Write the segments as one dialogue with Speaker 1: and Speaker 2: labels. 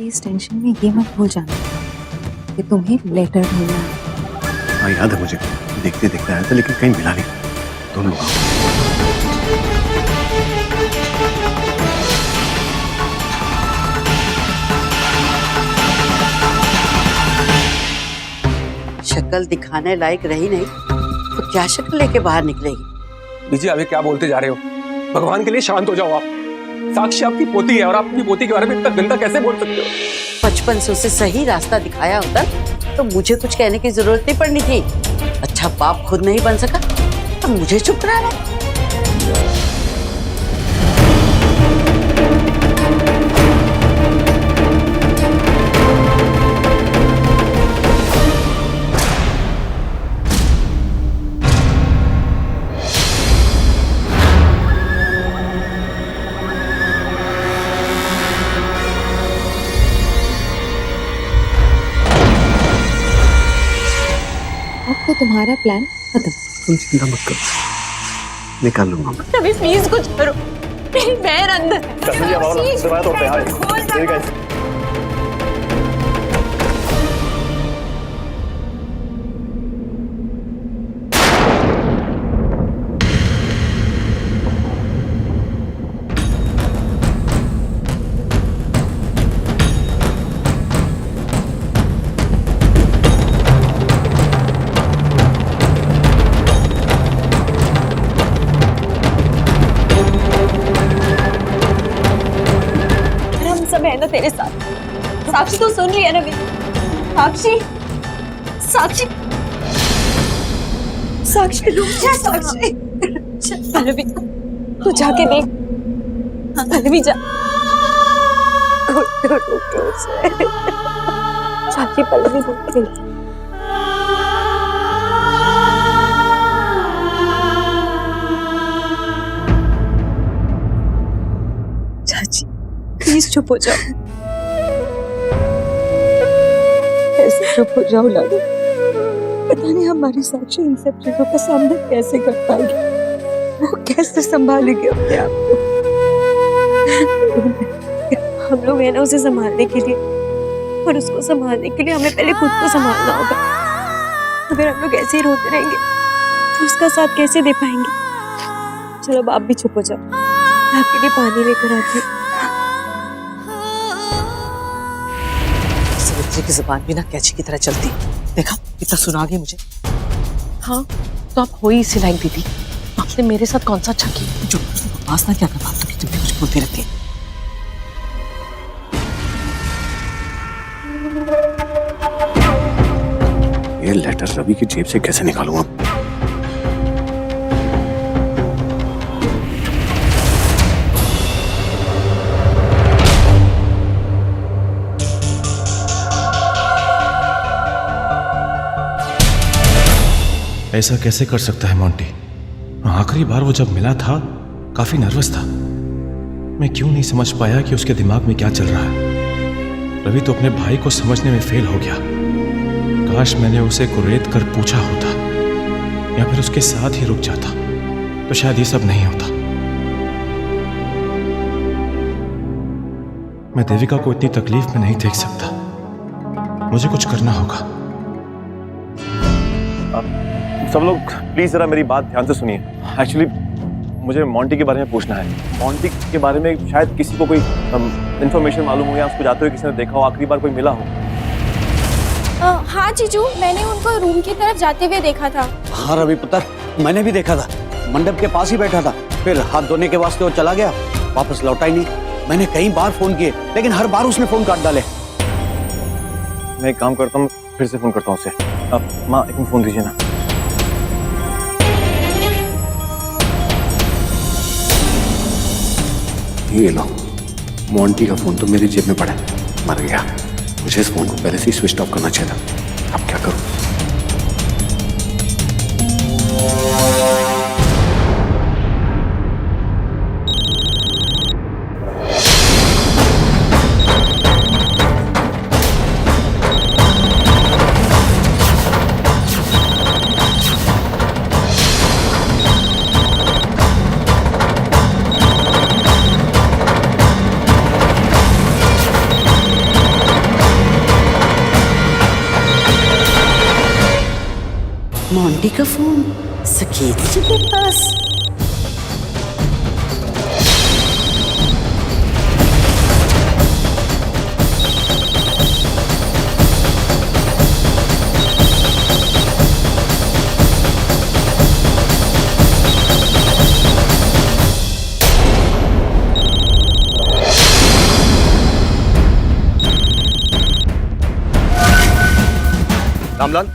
Speaker 1: इस टेंशन में ये मत भूल जाना कि तुम्हें लेटर ढूंढना है।
Speaker 2: हाँ याद है मुझे, देखते देखते आया था लेकिन कहीं मिला नहीं। दोनों लोग
Speaker 3: शक्ल दिखाने लायक रही नहीं तो क्या शक्ल लेके बाहर निकलेगी?
Speaker 4: बीजी अभी क्या बोलते जा रहे हो? भगवान के लिए शांत हो जाओ आप। साक्षी आपकी पोती है और आप अपनी पोती के बारे में इतना गंदा कैसे बोल सकते हो?
Speaker 3: बचपन से उसे सही रास्ता दिखाया होता तो मुझे कुछ कहने की जरूरत नहीं पड़नी थी। अच्छा बाप खुद नहीं बन सका तो मुझे चुप कराना।
Speaker 1: अब तो तुम्हारा प्लान खत्म।
Speaker 2: तुम चिंता मत करो, निकाल लूंगा मैं।
Speaker 5: तभी प्लीज कुछ करो, मेरी बहन अंदर है। है ना तेरे साथ। साक्षी तो सुन रही है ना मेरी? साक्षी, साक्षी, साक्षी रुक जा। साक्षी पल्लवी तू जाके देख। पल्लवी जा। साक्षी पल्लवी देख। चाची प्लीज चुप हो जाओ। ऐसे चुप हो जाओ लाडू। पता नहीं हमारी साक्षी इन सब चीजों का सामना कैसे कर पाएगी, वो कैसे संभालेगी अपने आप को। हम लोग है ना उसे संभालने के लिए, और उसको संभालने के लिए हमें पहले खुद को संभालना होगा। अगर हम लोग ऐसे ही रोते रहेंगे तो उसका साथ कैसे दे पाएंगे। चलो अब आप भी चुप हो जाओ, मैं आपके लिए पानी लेकर आती हूँ।
Speaker 6: की जुबान भी ना कैची की तरह चलती। देखा कितना सुना गई मुझे। हाँ तो आप हो ही इसी लायक दीदी। आपने मेरे साथ कौन सा अच्छा किया? जो बकवास ना क्या कर पाते कि तुम भी कुछ बोलती रहती है।
Speaker 2: ये लेटर रवि की जेब से कैसे निकालूं अब?
Speaker 7: ऐसा कैसे कर सकता है मोंटी? आखिरी बार वो जब मिला था काफी नर्वस था। मैं क्यों नहीं समझ पाया कि उसके दिमाग में क्या चल रहा है। रवि तो अपने भाई को समझने में फेल हो गया। काश मैंने उसे कुरेद कर पूछा होता या फिर उसके साथ ही रुक जाता तो शायद ये सब नहीं होता। मैं देविका को इतनी तकलीफ में नहीं देख सकता। मुझे कुछ करना होगा।
Speaker 8: सब लोग प्लीज जरा मेरी बात ध्यान से सुनिए। एक्चुअली मुझे मोंटी के बारे में पूछना है। मोंटी के बारे में शायद किसी को कोई इंफॉर्मेशन मालूम हो या उसको जाते हुए किसी ने देखा हो, आखिरी बार कोई मिला हो।
Speaker 5: हाँ जीजू, मैंने उनको रूम की तरफ जाते हुए देखा था।
Speaker 9: हाँ रवि पुत्र, मैंने भी देखा था। मंडप के पास ही बैठा था, फिर हाथ धोने के वास्ते वो चला गया, वापस लौटा ही नहीं। मैंने कई बार फोन किए लेकिन हर बार उसने फोन काट डाले।
Speaker 8: मैं एक काम करता हूँ, फिर से फोन करता हूँ उसे। अब माँ एक फोन दीजिए ना।
Speaker 2: ये लो, मोंटी का फोन तो मेरी जेब में पड़ा है। मर गया। मुझे इस फोन को पहले से ही स्विच ऑफ करना चाहिए था। अब क्या करूं?
Speaker 3: मोंटी का फोन सकेत जी के पास।
Speaker 2: रामलाल,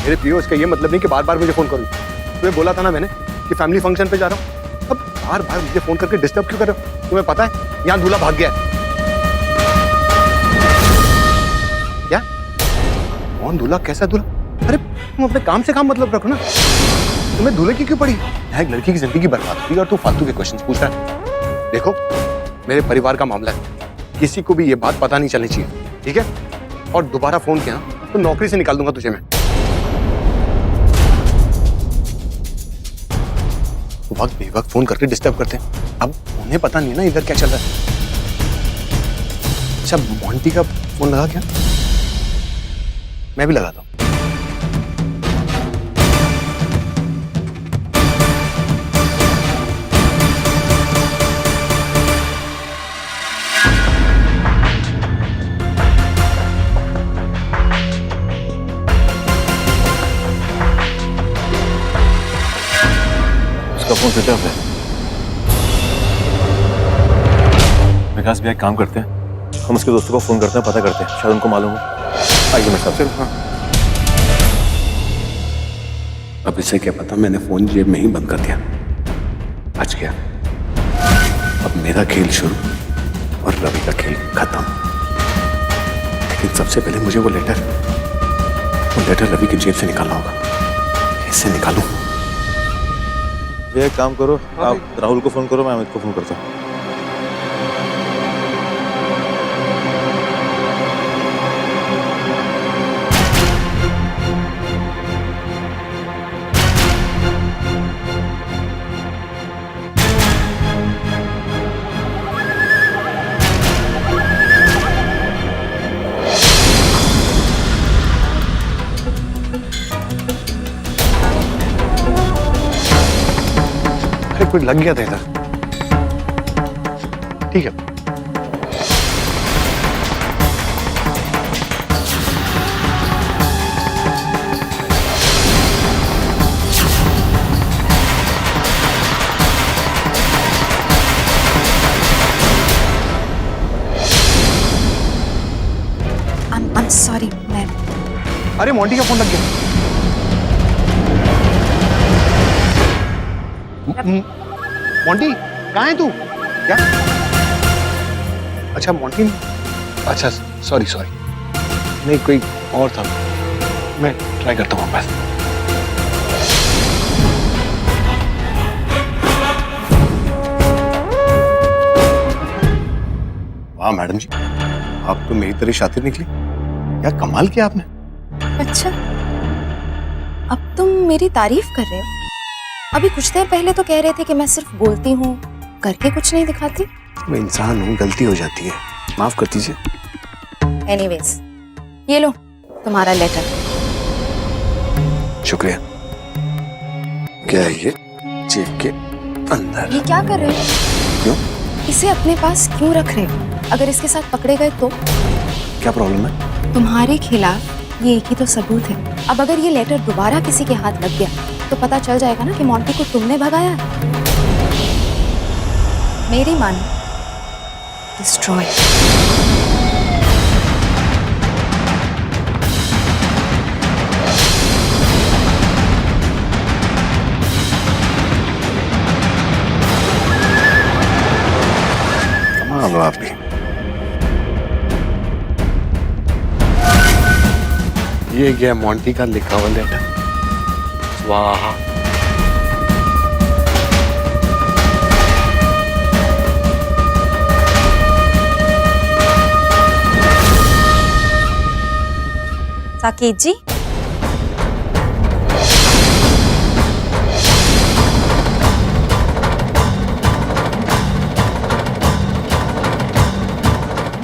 Speaker 2: मेरे पीओ इसका ये मतलब नहीं कि बार बार मुझे फोन करूँ। तुम्हें बोला था ना मैंने कि फैमिली फंक्शन पे जा रहा हूँ। अब बार बार मुझे फोन करके डिस्टर्ब क्यों कर रहे हो? तुम्हें पता है यहाँ दूल्हा भाग गया है। क्या? कौन दूल्हा? कैसा दूल्हा? अरे तुम अपने काम से काम मतलब रखो ना। तुम्हें दूल्हे की क्यों पड़ी? यहाँ एक लड़की की जिंदगी बर्बाद हुई और तू फालतू के क्वेश्चन पूछ रहा है। देखो, मेरे परिवार का मामला है, किसी को भी ये बात पता नहीं चलनी चाहिए, ठीक है? और दोबारा फोन किया तो नौकरी से निकाल दूंगा तुझे मैं। वक्त बेवक्त फोन करके डिस्टर्ब करते हैं। अब उन्हें पता नहीं ना इधर क्या चल रहा है। अच्छा, मोंटी का फोन लगा क्या? मैं भी लगाता हूँ।
Speaker 8: उसका फोन स्विच ऑफ है। विकास भैया एक काम करते हैं, हम उसके दोस्तों को फोन करते हैं, पता करते हैं, शायद उनको मालूम हो। आइए मेरे साथ।
Speaker 2: हाँ। अब इसे क्या पता, मैंने फोन जेब में ही बंद कर दिया। आज क्या, अब मेरा खेल शुरू और रवि का खेल खत्म। लेकिन सबसे पहले मुझे वो लेटर रवि की जेब से निकालना होगा। कैसे निकालूं?
Speaker 8: भैया एक काम करो, आप राहुल को फोन करो, मैं अमित को फोन करता हूँ।
Speaker 2: कुछ लग गया था इधर। ठीक है।
Speaker 1: I'm sorry, मैं।
Speaker 2: अरे मोंटी का फोन लग गया। मोंटी कहाँ है तू? क्या? अच्छा मोंटी, अच्छा सॉरी नहीं कोई और था। मैं ट्राई करता हूँ बस। वाह मैडम जी, आप तो मेरी तरह शातिर निकली। क्या कमाल किया आपने।
Speaker 1: अच्छा, अब तुम मेरी तारीफ कर रहे हो? अभी कुछ देर पहले तो कह रहे थे कि मैं सिर्फ बोलती हूँ, करके कुछ नहीं दिखाती।
Speaker 2: मैं इंसान हूँ, गलती हो जाती है, माफ कर दीजिए।
Speaker 1: एनीवेज, ये लो तुम्हारा लेटर।
Speaker 2: शुक्रिया। क्या है ये? जेब के अंदर।
Speaker 1: ये क्या कर रहे हो?
Speaker 2: क्यों?
Speaker 1: इसे अपने पास क्यों रख रहे हो? अगर इसके साथ पकड़े गए तो?
Speaker 2: क्या प्रॉब्लम है?
Speaker 1: तुम्हारे खिलाफ ये एक ही तो सबूत है। अब अगर ये लेटर दोबारा किसी के हाथ लग गया तो पता चल जाएगा ना कि मोंटी को तुमने भगाया। मेरी मानो, डिस्ट्रॉय।
Speaker 2: कमाल हो आप भी। ये गया मोंटी का लिखा हुआ लेटर। स्वाहा।
Speaker 1: साकेत जी,
Speaker 5: ये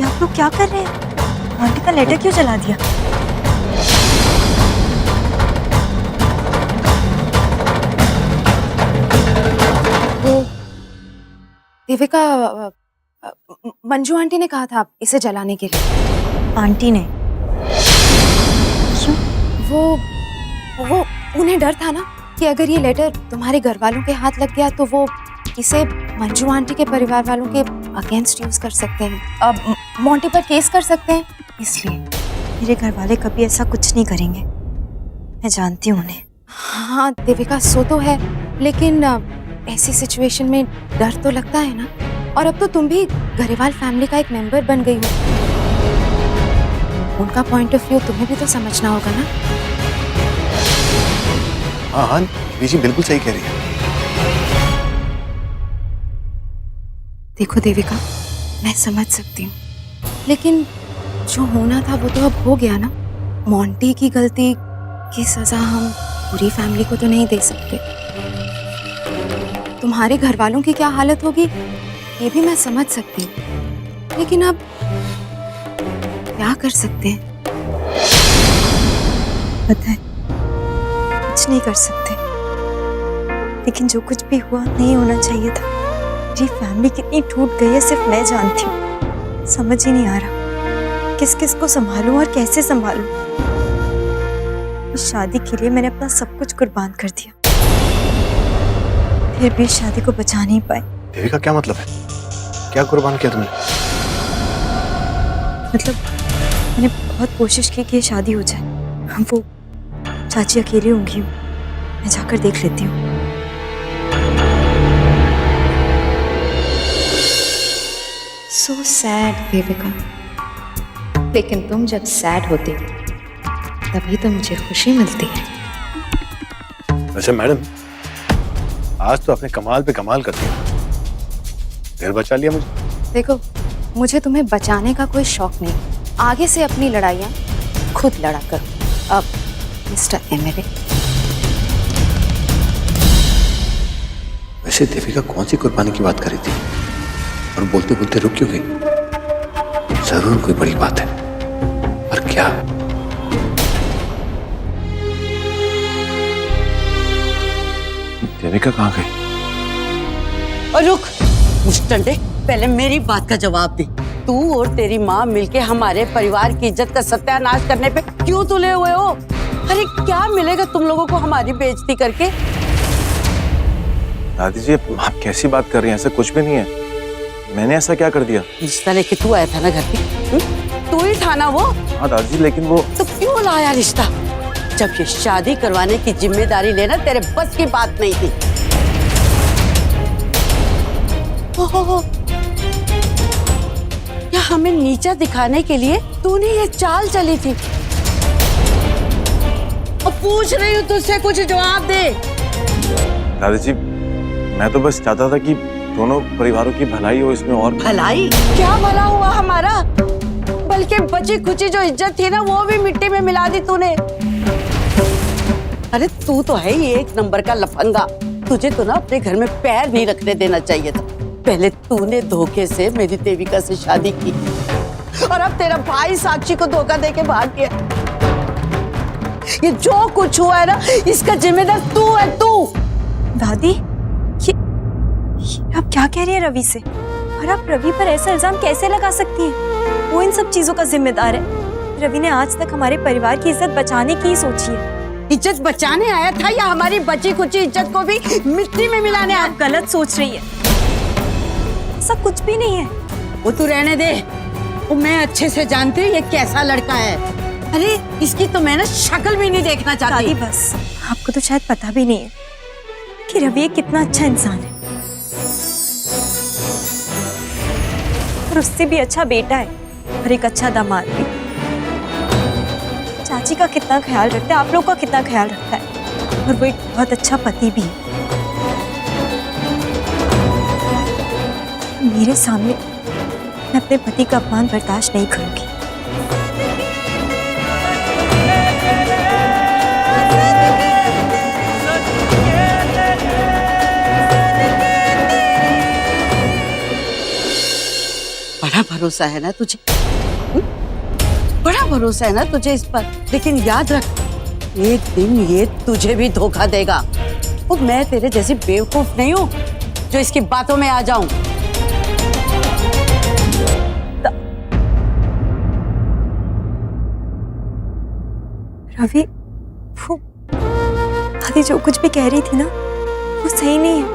Speaker 5: आप लोग क्या कर रहे हैं? मोंटी का लेटर क्यों जला दिया?
Speaker 1: देविका, मंजू आंटी ने कहा था इसे जलाने के लिए।
Speaker 5: आंटी ने?
Speaker 1: वो उन्हें डर था ना कि अगर ये लेटर तुम्हारे घर वालों के हाथ लग गया तो वो इसे मंजू आंटी के परिवार वालों के अगेंस्ट यूज कर सकते हैं, अब मोंटी पर केस कर सकते हैं, इसलिए।
Speaker 5: मेरे घर वाले कभी ऐसा कुछ नहीं करेंगे, मैं जानती हूँ उन्हें।
Speaker 1: हाँ देविका, सो तो है, लेकिन ऐसी सिचुएशन में डर तो लगता है ना। और अब तो तुम भी गरेवाल फैमिली का एक मेंबर बन गई हो, उनका पॉइंट ऑफ व्यू तुम्हें भी तो समझना होगा ना।
Speaker 2: हाँ हाँ, बीजी बिल्कुल सही कह रही है।
Speaker 1: देखो देविका, मैं समझ सकती हूँ, लेकिन जो होना था वो तो अब हो गया ना। मोंटी की गलती की सजा हम पूरी फैमिली को तो नहीं दे सकते। तुम्हारे घर वालों की क्या हालत होगी ये भी मैं समझ सकती हूँ, लेकिन अब क्या कर सकते हैं?
Speaker 5: पता है, कुछ नहीं कर सकते, लेकिन जो कुछ भी हुआ नहीं होना चाहिए था। मेरी फैमिली कितनी टूट गई है सिर्फ मैं जानती हूँ। समझ ही नहीं आ रहा किस किस को संभालूं और कैसे संभालूं। इस शादी के लिए मैंने अपना सब कुछ कुर्बान कर दिया, फिर भी इस शादी को बचा नहीं पाए।
Speaker 2: देविका, क्या मतलब है? क्या कुर्बान किया तुमने?
Speaker 5: मतलब मैंने बहुत कोशिश की कि ये शादी हो जाए। वो चाची अकेली होंगी, मैं जाकर देख लेती हूँ।
Speaker 1: सो सैड देविका, लेकिन तुम जब सैड होती हो तभी तो मुझे खुशी मिलती है।
Speaker 2: वैसे मैडम, आज तो अपने कमाल पे कमाल करती है, फिर बचा लिया मुझे।
Speaker 1: देखो, मुझे तुम्हें बचाने का कोई शौक नहीं, आगे से अपनी लड़ाइयाँ खुद लड़ा करो। अब मिस्टर एमएलए।
Speaker 2: वैसे देविका कौन सी कुर्बानी की बात कर रही थी और बोलते बोलते रुक क्यों गई? जरूर कोई बड़ी बात है, पर क्या?
Speaker 8: देविका कहाँ गई?
Speaker 3: और रुक मुस्टंडे, पहले मेरी बात का जवाब दे। तू और तेरी माँ मिलके हमारे परिवार की इज्जत का सत्यानाश करने पे क्यों तुले हुए हो? अरे क्या मिलेगा तुम लोगों को हमारी बेइज्जती करके?
Speaker 8: दादी जी, आप कैसी बात कर रही हैं? ऐसा कुछ भी नहीं है। मैंने ऐसा क्या कर दिया?
Speaker 3: रिश्ता लेके तू आया था ना घर पे, तू ही था ना वो?
Speaker 8: हाँ दादी जी, लेकिन वो
Speaker 3: तो क्यों लाया रिश्ता? जब ये शादी करवाने की जिम्मेदारी लेना तेरे बस की बात नहीं थी। ओहो, क्या हमें नीचा दिखाने के लिए तूने ये चाल चली थी? अब पूछ रही हूँ तुझसे, कुछ जवाब दे।
Speaker 8: दादी जी, मैं तो बस चाहता था कि दोनों परिवारों की भलाई हो इसमें। और
Speaker 3: भलाई? क्या भला हुआ हमारा? बल्कि बची खुची जो इज्जत थी ना वो भी मिट्टी में मिला दी तूने। अरे तू तो है ही एक नंबर का लफंगा। तुझे तो ना अपने घर में पैर नहीं रखने देना चाहिए था। पहले तूने धोखे से मेरी देविका से शादी की और अब तेरा भाई साक्षी को धोखा देके भाग गया। ये जो कुछ हुआ है ना, इसका जिम्मेदार तू है, तू।
Speaker 5: दादी, ये आप क्या कह रही है रवि से? और आप रवि पर ऐसा इल्जाम कैसे लगा सकती हैं? वो इन सब चीजों का जिम्मेदार है। रवि ने आज तक हमारे परिवार की इज्जत बचाने की ही सोची है।
Speaker 3: इज्जत बचाने आया था या हमारी बची कुची इज्जत को भी मिट्टी में मिलाने आया?
Speaker 5: आप गलत सोच रही है, ऐसा कुछ भी नहीं है।
Speaker 3: वो तू रहने दे, वो मैं अच्छे से जानती हूँ ये कैसा लड़का है। अरे इसकी तो मैं ना शक्ल भी नहीं देखना चाहती।
Speaker 5: दादी बस, आपको तो शायद पता भी नहीं है कि रवि एक कितना अच्छा इंसान है और उससे भी अच्छा बेटा है और एक अच्छा दामाद भी। चाची का कितना ख्याल रखता है, आप लोग का कितना ख्याल रखता है, और वो एक बहुत अच्छा पति भी है। मेरे सामने मैं अपने पति का अपमान बर्दाश्त नहीं करूंगी।
Speaker 3: बड़ा भरोसा है ना तुझे? बड़ा भरोसा है ना तुझे इस पर, लेकिन याद रख, एक दिन ये तुझे भी धोखा देगा। वो मैं तेरे जैसी बेवकूफ नहीं हूँ जो इसकी बातों में आ जाऊं।
Speaker 5: रवि, वो दादी जो कुछ भी कह रही थी ना, वो सही नहीं है।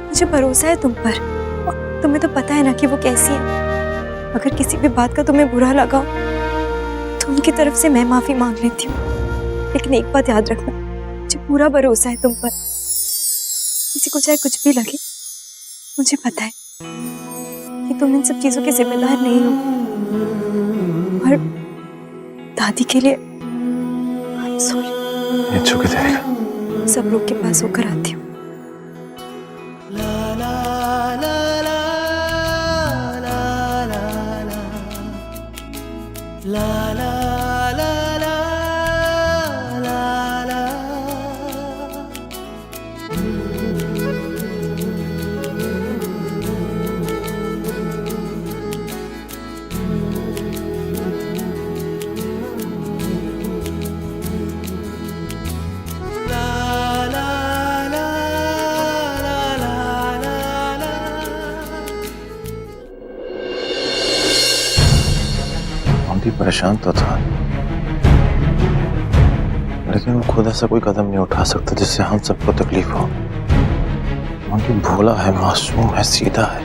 Speaker 5: मुझे भरोसा है तुम पर, और तुम्हें तो पता है ना कि वो कैसी है। अगर किसी भी बात का तुम्हें बुरा लगा हो, तो उनकी तरफ से मैं माफी मांग लेती हूँ। लेकिन एक बात याद रखना, मुझे पूरा भरोसा है तुम पर। किसी को चाहे कुछ भी लगे, मुझे पता है कि तुम इन सब चीजों के जिम्मेदार नहीं हो। और दादी के लिए I'm sorry।
Speaker 7: It's okay, Devika.
Speaker 5: सब लोग के पास होकर आती हूँ।
Speaker 7: मोंटी परेशान तो था, लेकिन वो खुद ऐसा कोई कदम नहीं उठा सकता जिससे हम सबको तकलीफ हो। मोंटी भोला है, मासूम है, सीधा है।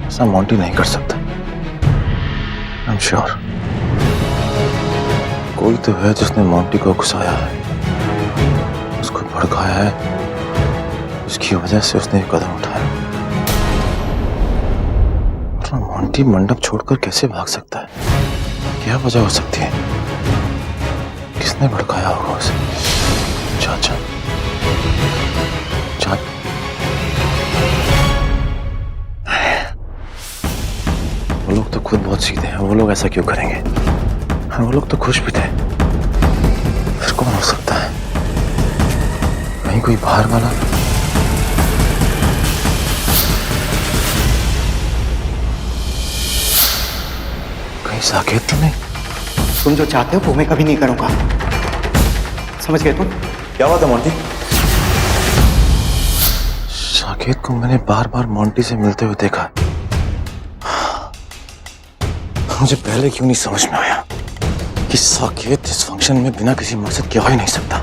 Speaker 7: ऐसा मोंटी नहीं कर सकता। आई एम श्योर कोई तो है जिसने मोंटी को घुसाया है, उसको भड़काया है, उसकी वजह से उसने एक कदम उठाया। मोंटी मंडप छोड़कर कैसे भाग सकता है? क्या वजह हो सकती है? किसने भड़काया होगा उसे? चाचा, वो लोग तो खुद बहुत सीधे हैं, वो लोग ऐसा क्यों करेंगे? हाँ, वो लोग तो खुश भी थे। फिर कौन हो सकता है? कहीं कोई बाहर वाला? साकेत तो नहीं?
Speaker 9: तुम जो चाहते हो वो मैं कभी नहीं करूंगा, समझ गए तुम?
Speaker 8: क्या बात है मोंटी?
Speaker 7: साकेत को मैंने बार बार मोंटी से मिलते हुए देखा है। मुझे पहले क्यों नहीं समझ में आया कि साकेत इस फंक्शन में बिना किसी मकसद के आ ही नहीं सकता।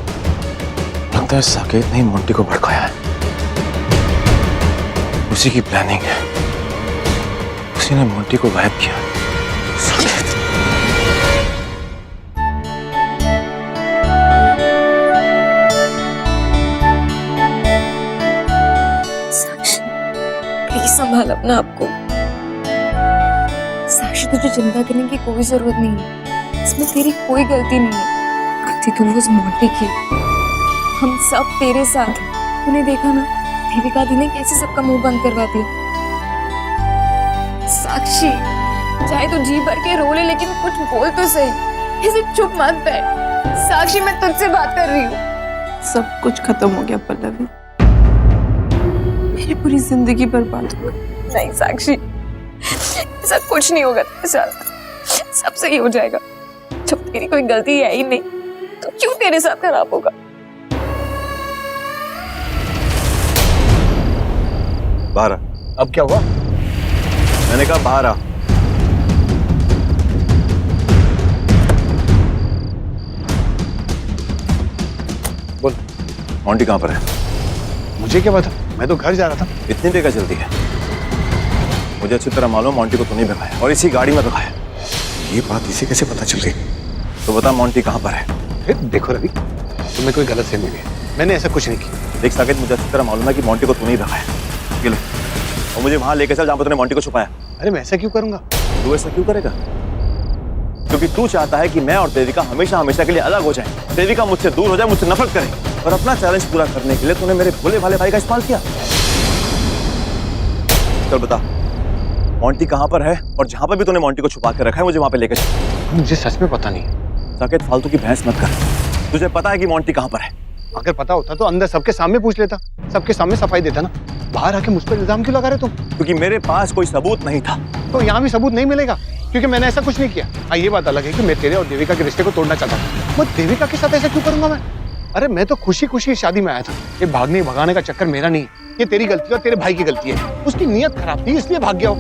Speaker 7: लगता है साकेत ने मोंटी को भड़काया है, उसी की प्लानिंग है, उसी ने मोंटी को गायब किया।
Speaker 5: संभाल अपना आपको। साक्षी, तुझे चिंता करने की कोई जरूरत नहीं है। इसमें तेरी कोई गलती नहीं है। गलती तो उस मोंटी की। हम सब तेरे साथ। तूने देखा ना देविका दी ने कैसे सबका मुंह बंद करवा दिया। साक्षी, चाहे तू जी भर के रो ले, लेकिन कुछ बोल तो सही। ऐसे चुप मत बैठ। साक्षी, मैं तुझसे बात कर रही हूँ।
Speaker 6: सब कुछ खत्म हो गया पल्लवी, मेरी पूरी जिंदगी बर्बाद हो गई।
Speaker 5: नहीं साक्षी, ऐसा कुछ नहीं होगा तेरे साथ। सब सही हो जाएगा। जब तेरी कोई गलती है ही नहीं, तो क्यों तेरे साथ खराब होगा?
Speaker 8: बाहर आ।
Speaker 2: अब क्या हुआ?
Speaker 8: मैंने कहा बाहर आ।
Speaker 2: बोल,
Speaker 8: मोंटी कहाँ पर है?
Speaker 2: मुझे क्या पता, मैं तो घर जा रहा था।
Speaker 8: इतनी देर का जल्दी है? मुझे अच्छी तरह मालूम मोंटी को तूने भगाया और इसी गाड़ी में भगाया।
Speaker 2: ये बात इसे कैसे पता चल गई?
Speaker 8: तो बता मोंटी कहाँ पर है?
Speaker 2: देखो रवि, तुम्हें कोई गलत फहमी हुई है। मैंने ऐसा कुछ नहीं किया।
Speaker 8: देख साकेत, मुझे अच्छी तरह मालूम है कि मोंटी को तूने ही भगाया। ये ले, और मुझे वहां लेकर चल जहां पर तूने मोंटी को छुपाया।
Speaker 2: अरे मैं ऐसा क्यों करूंगा?
Speaker 8: तू ऐसा क्यों करेगा? क्योंकि तू चाहता है कि मैं और देविका हमेशा हमेशा के लिए अलग हो जाएं। देविका मुझसे दूर हो जाए, मुझसे नफरत करे। और अपना चैलेंज पूरा करने के लिए तूने मेरे भोले भाले भाई का इस्तेमाल किया। चल बता, मोंटी कहाँ पर है? और जहां पर भी तूने मोंटी को छुपा कर रखा है, मुझे वहां पे लेकर चल।
Speaker 2: मुझे सच में पता नहीं है।
Speaker 8: साकेत, फालतू की बहस मत कर। तुझे पता है कि मोंटी कहाँ पर है?
Speaker 2: अगर पता होता तो अंदर सबके सामने पूछ लेता, सबके सामने सफाई देता ना। बाहर आके मुझ पर इल्जाम क्यों लगा रहे तुम?
Speaker 8: क्योंकि मेरे पास कोई सबूत नहीं था।
Speaker 2: तो यहाँ भी सबूत नहीं मिलेगा, क्योंकि मैंने ऐसा कुछ नहीं किया। हाँ, ये बात अलग है कि मैं तेरे और देविका के रिश्ते को तोड़ना चाहता हूँ। मैं देविका के साथ ऐसा क्यों करूंगा मैं? अरे मैं तो खुशी खुशी शादी में आया था। ये भागने भगाने का चक्कर मेरा नहीं है। ये तेरी गलती और तेरे भाई की गलती है। उसकी नीयत खराब थी इसलिए भाग गया हो।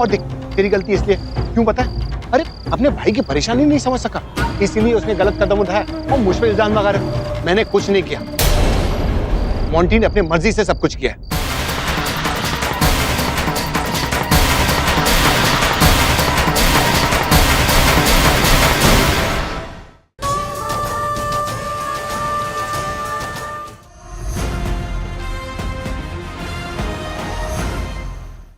Speaker 2: और देख, तेरी गलती इसलिए क्यों पता है? अरे अपने भाई की परेशानी नहीं समझ सका, इसीलिए उसने गलत कदम उठाया और मुझ पे इल्जाम लगा रहे। मैंने कुछ नहीं किया, मोंटी ने अपनी मर्जी से सब कुछ किया है।